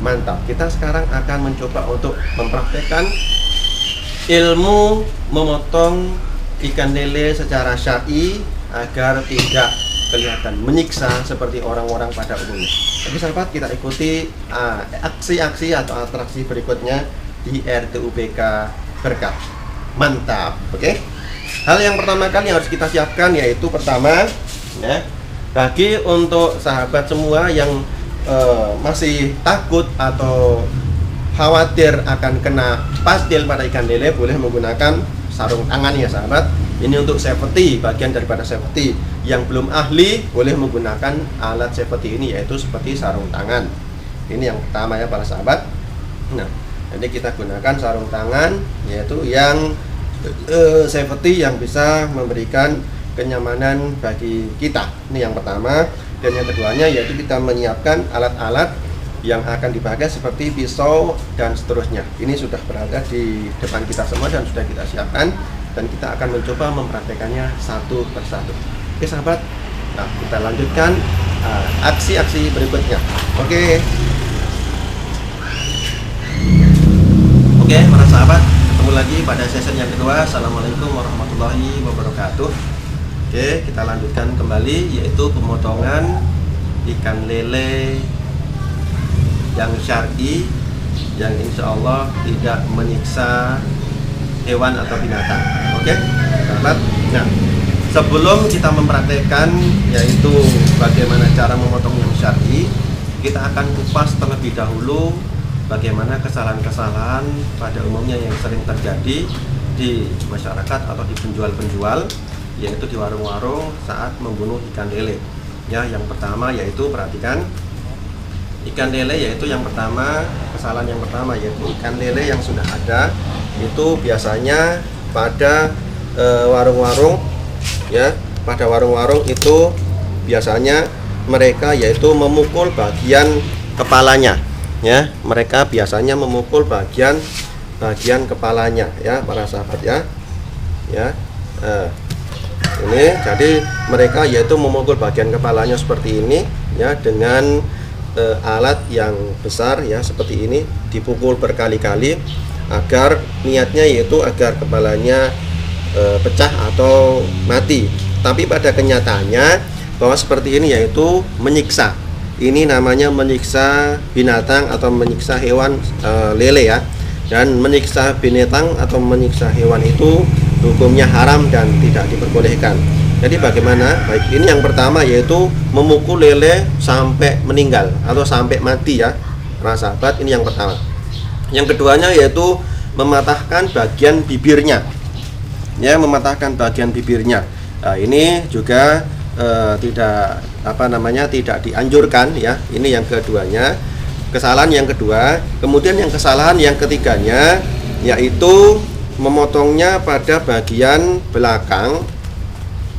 Mantap. Kita sekarang akan mencoba untuk mempraktekkan ilmu memotong ikan lele secara syar'i agar tidak kelihatan menyiksa seperti orang-orang pada umumnya. Tapi sahabat, kita ikuti aksi-aksi atau atraksi berikutnya di RTUBK Berkah. Mantap, oke? Hal yang pertama kali yang harus kita siapkan yaitu pertama, ya, bagi untuk sahabat semua yang masih takut atau khawatir akan kena pastil pada ikan lele, boleh menggunakan sarung tangan ya sahabat. Ini untuk safety, bagian daripada safety. Yang belum ahli boleh menggunakan alat safety ini, yaitu seperti sarung tangan. Ini yang pertama ya para sahabat. Nah, jadi kita gunakan sarung tangan, yaitu yang safety yang bisa memberikan kenyamanan bagi kita. Ini yang pertama. Dan yang keduanya yaitu kita menyiapkan alat-alat yang akan dipakai seperti pisau dan seterusnya. Ini sudah berada di depan kita semua dan sudah kita siapkan, dan kita akan mencoba mempraktekannya satu persatu. Oke sahabat, nah kita lanjutkan aksi-aksi berikutnya. Oke, para sahabat, ketemu lagi pada sesi yang kedua. Assalamualaikum warahmatullahi wabarakatuh. Oke, kita lanjutkan kembali, yaitu pemotongan ikan lele yang syar'i, yang insya Allah tidak menyiksa hewan atau binatang. Oke, sahabat. Nah, sebelum kita mempraktekkan yaitu bagaimana cara memotong yang syar'i, kita akan kupas terlebih dahulu bagaimana kesalahan-kesalahan pada umumnya yang sering terjadi di masyarakat atau di penjual-penjual, yaitu di warung-warung saat membunuh ikan lele. Ya, yang pertama yaitu perhatikan ikan lele, yaitu yang pertama, kesalahan yang pertama yaitu ikan lele yang sudah ada itu biasanya pada warung-warung, ya, pada warung-warung itu biasanya mereka yaitu memukul bagian kepalanya, ya, mereka biasanya memukul bagian kepalanya, ya para sahabat ya, ini jadi mereka yaitu memukul bagian kepalanya seperti ini, ya, dengan alat yang besar ya seperti ini, dipukul berkali-kali agar niatnya yaitu agar kepalanya pecah atau mati. Tapi pada kenyataannya bahwa seperti ini yaitu menyiksa. Ini namanya menyiksa binatang atau menyiksa hewan lele ya. Dan menyiksa binatang atau menyiksa hewan itu hukumnya haram dan tidak diperbolehkan. Jadi bagaimana? Baik, ini yang pertama yaitu memukul lele sampai meninggal atau sampai mati ya, para sahabat. Ini yang pertama. Yang keduanya yaitu mematahkan bagian bibirnya, ya, mematahkan bagian bibirnya. Nah, ini juga tidak dianjurkan ya. Ini yang keduanya, kesalahan yang kedua. Kemudian yang kesalahan yang ketiganya yaitu memotongnya pada bagian belakang,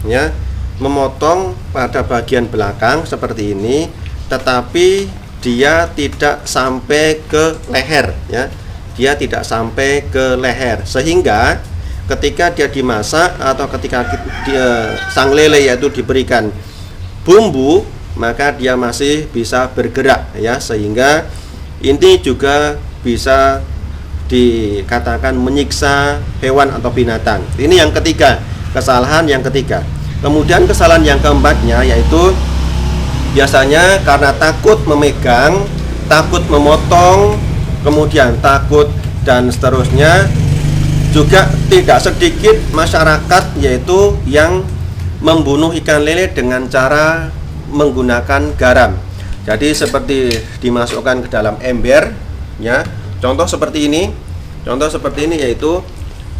ya, memotong pada bagian belakang seperti ini, tetapi dia tidak sampai ke leher, ya, dia tidak sampai ke leher, sehingga ketika dia dimasak atau ketika sang lele yaitu diberikan bumbu, maka dia masih bisa bergerak, ya, sehingga ini juga bisa dikatakan menyiksa hewan atau binatang. Ini yang ketiga, kesalahan yang ketiga. Kemudian kesalahan yang keempatnya yaitu biasanya karena takut memegang, takut memotong, kemudian takut dan seterusnya, juga tidak sedikit masyarakat yaitu yang membunuh ikan lele dengan cara menggunakan garam. Jadi seperti dimasukkan ke dalam ember, ya. Contoh seperti ini yaitu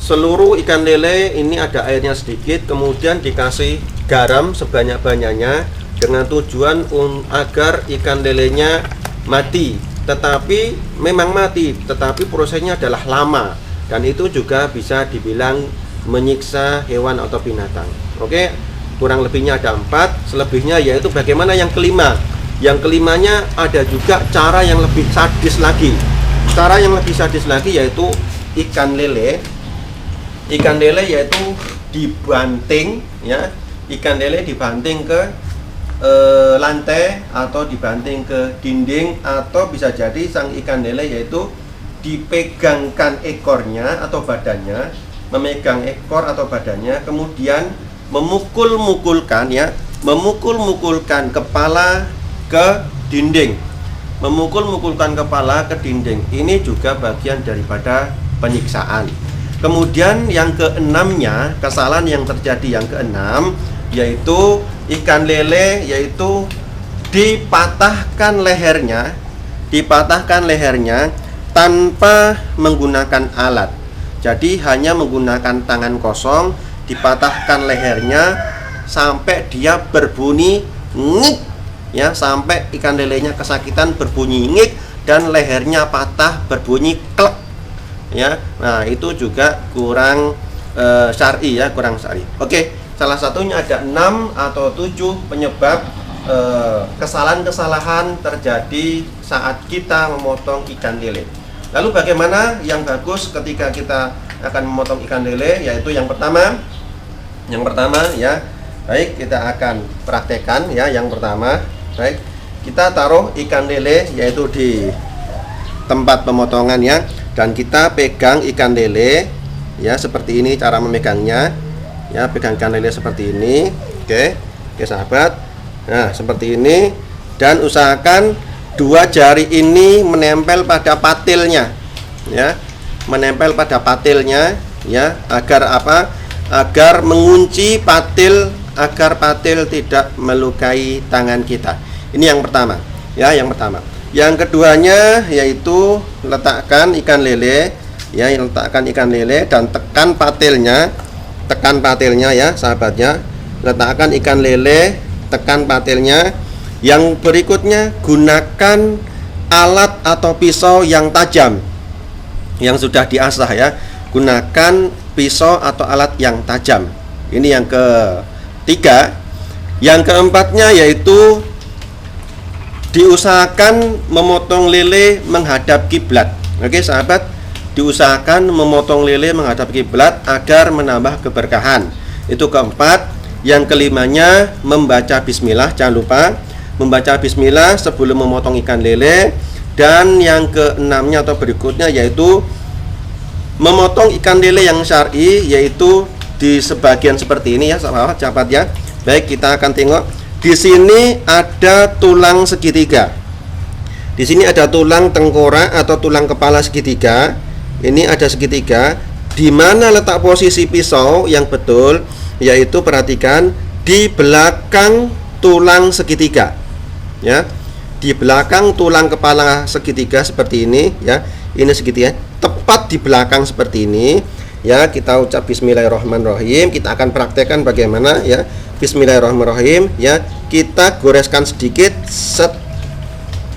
seluruh ikan lele ini ada airnya sedikit, kemudian dikasih garam sebanyak-banyaknya dengan tujuan agar ikan lelenya mati. Tetapi memang mati, tetapi prosesnya adalah lama, dan itu juga bisa dibilang menyiksa hewan atau binatang. Oke, kurang lebihnya ada 4, selebihnya yaitu bagaimana yang kelima. Yang kelimanya ada juga cara yang lebih sadis lagi. Cara yang lebih sadis lagi yaitu ikan lele yaitu dibanting, ya, ikan lele dibanting ke lantai atau dibanting ke dinding, atau bisa jadi sang ikan lele yaitu dipegangkan ekornya atau badannya, memegang ekor atau badannya, kemudian memukul-mukulkan ya, memukul-mukulkan kepala ke dinding, memukul-mukulkan kepala ke dinding. Ini juga bagian daripada penyiksaan. Kemudian yang keenamnya, kesalahan yang terjadi yang keenam, yaitu ikan lele yaitu dipatahkan lehernya tanpa menggunakan alat. Jadi hanya menggunakan tangan kosong, dipatahkan lehernya sampai dia berbunyi ngik ya, sampai ikan lelenya kesakitan berbunyi ngik dan lehernya patah berbunyi klek ya. Nah, itu juga kurang syar'i ya, kurang syar'i. Oke, salah satunya ada 6 atau 7 penyebab kesalahan-kesalahan terjadi saat kita memotong ikan lele. Lalu bagaimana yang bagus ketika kita akan memotong ikan lele? Yaitu yang pertama ya, baik, kita akan praktekkan ya. Yang pertama, baik, kita taruh ikan lele yaitu di tempat pemotongan ya, dan kita pegang ikan lele ya, seperti ini cara memegangnya ya. Pegang ikan lele seperti ini. Oke sahabat, nah seperti ini, dan usahakan 2 jari ini menempel pada patilnya ya, menempel pada patilnya ya, agar apa? Agar mengunci patil, agar patil tidak melukai tangan kita. Ini yang pertama ya, yang pertama. Yang keduanya yaitu letakkan ikan lele ya, letakkan ikan lele dan tekan patilnya ya sahabatnya. Letakkan ikan lele, tekan patilnya. Yang berikutnya, gunakan alat atau pisau yang tajam yang sudah diasah ya. Gunakan pisau atau alat yang tajam. Ini yang ketiga. Yang keempatnya yaitu diusahakan memotong lele menghadap kiblat. Oke sahabat, diusahakan memotong lele menghadap kiblat agar menambah keberkahan. Itu keempat. Yang kelimanya, membaca bismillah, jangan lupa membaca bismillah sebelum memotong ikan lele. Dan yang keenamnya atau berikutnya yaitu memotong ikan lele yang syar'i, yaitu di sebagian seperti ini ya sahabat ya. Baik, kita akan tengok. Di sini ada tulang segitiga. Di sini ada tulang tengkorak atau tulang kepala segitiga. Ini ada segitiga. Di mana letak posisi pisau yang betul? Yaitu perhatikan di belakang tulang segitiga. Ya, di belakang tulang kepala segitiga seperti ini ya. Ini segitiga, tepat di belakang seperti ini ya. Kita ucap bismillahirrahmanirrahim. Kita akan praktekkan bagaimana ya. Bismillahirrahmanirrahim ya. Kita goreskan sedikit set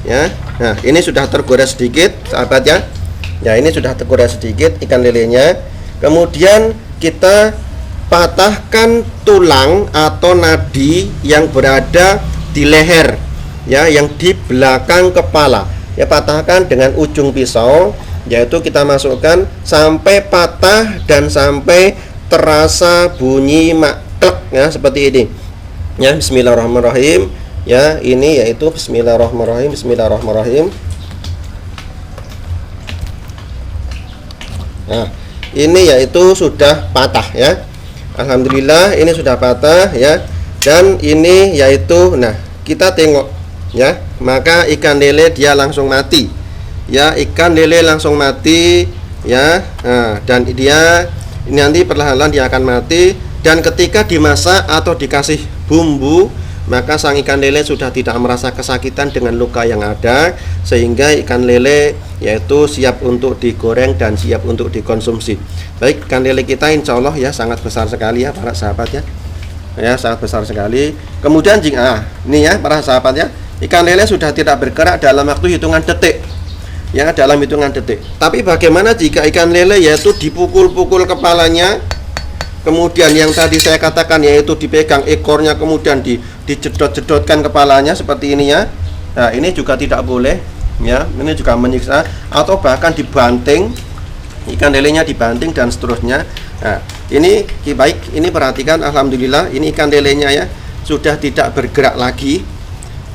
ya. Nah, ini sudah tergores sedikit sahabat ya. Ya, ini sudah tergores sedikit ikan lelenya. Kemudian kita patahkan tulang atau nadi yang berada di leher ya, yang di belakang kepala ya. Patahkan dengan ujung pisau, yaitu kita masukkan sampai patah dan sampai terasa bunyi maklek ya, seperti ini ya. Bismillahirrahmanirrahim ya. Ini yaitu bismillahirrahmanirrahim. Bismillahirrahmanirrahim. Nah, ini yaitu sudah patah ya. Alhamdulillah, ini sudah patah ya. Dan ini yaitu, nah kita tengok ya, maka ikan lele dia langsung mati ya. Ikan lele langsung mati ya. Nah, dan dia ini nanti perlahan-lahan dia akan mati. Dan ketika dimasak atau dikasih bumbu, maka sang ikan lele sudah tidak merasa kesakitan dengan luka yang ada, sehingga ikan lele yaitu siap untuk digoreng dan siap untuk dikonsumsi. Baik, ikan lele kita insya Allah ya sangat besar sekali ya para sahabat ya. Ya, sangat besar sekali. Kemudian jika ini ya para sahabat ya, ikan lele sudah tidak bergerak dalam waktu hitungan detik ya, dalam hitungan detik. Tapi bagaimana jika ikan lele yaitu dipukul-pukul kepalanya, kemudian yang tadi saya katakan yaitu dipegang ekornya, kemudian dijedot-jedotkan kepalanya seperti ini ya. Nah, ini juga tidak boleh ya, ini juga menyiksa. Atau bahkan dibanting, ikan lelenya dibanting dan seterusnya. Nah, ini baik, ini perhatikan, alhamdulillah ini ikan lelenya ya. sudah tidak bergerak lagi,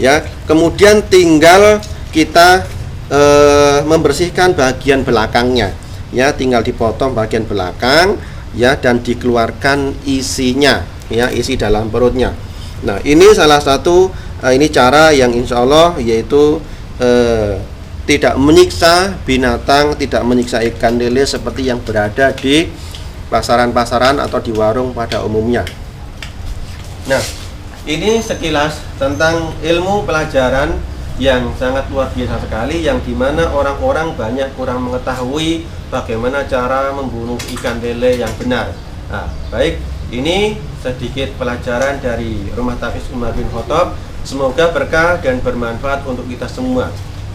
ya. Kemudian tinggal kita membersihkan bagian belakangnya, ya, tinggal dipotong bagian belakang, ya, dan dikeluarkan isinya, ya, isi dalam perutnya. Nah, ini salah satu ini cara yang insya Allah yaitu tidak menyiksa binatang, tidak menyiksa ikan lele seperti yang berada di pasaran-pasaran atau di warung pada umumnya. Nah, ini sekilas tentang ilmu pelajaran yang sangat luar biasa sekali, yang dimana orang-orang banyak kurang mengetahui bagaimana cara membunuh ikan lele yang benar. Nah, baik, ini sedikit pelajaran dari Rumah Tahfiz Umar bin Khattab. Semoga berkah dan bermanfaat untuk kita semua.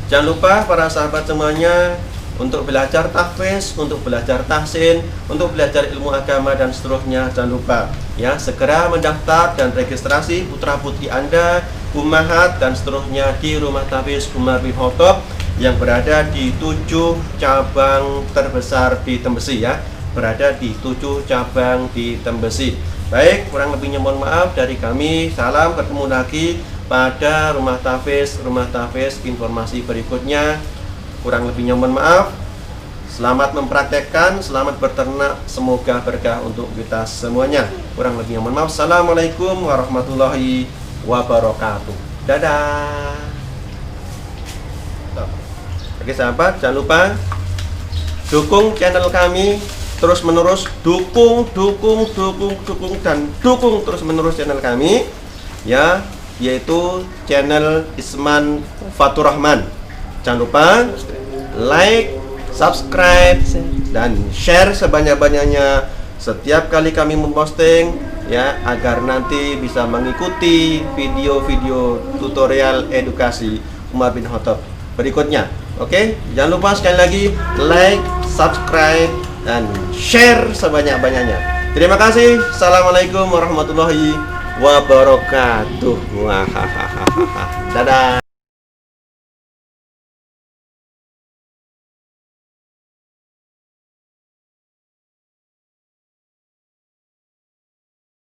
Jangan lupa para sahabat semuanya, untuk belajar tahfiz, untuk belajar tahsin, untuk belajar ilmu agama dan seterusnya, jangan lupa ya segera mendaftar dan registrasi putra putri Anda, ummahat dan seterusnya di Rumah Tahfiz Umar bin Khattab yang berada di 7 cabang terbesar di Tembesi, ya, berada di 7 cabang di Tembesi. Baik, kurang lebihnya mohon maaf dari kami. Salam, ketemu lagi pada Rumah Tahfiz informasi berikutnya. Kurang lebihnya mohon maaf. Selamat mempraktekkan, selamat berternak, semoga berkah untuk kita semuanya. Kurang lebihnya mohon maaf. Assalamualaikum warahmatullahi wabarakatuh. Dadah. Oke sahabat, jangan lupa dukung channel kami terus menerus, dukung dan dukung terus menerus channel kami, ya, yaitu channel Isman Fatur Rahman. Jangan lupa like, subscribe, dan share sebanyak-banyaknya setiap kali kami memposting, ya, agar nanti bisa mengikuti video-video tutorial edukasi Umar bin Khattab berikutnya. Oke, jangan lupa sekali lagi like, subscribe, dan share sebanyak-banyaknya. Terima kasih. Assalamualaikum warahmatullahi wabarakatuh. Dadah.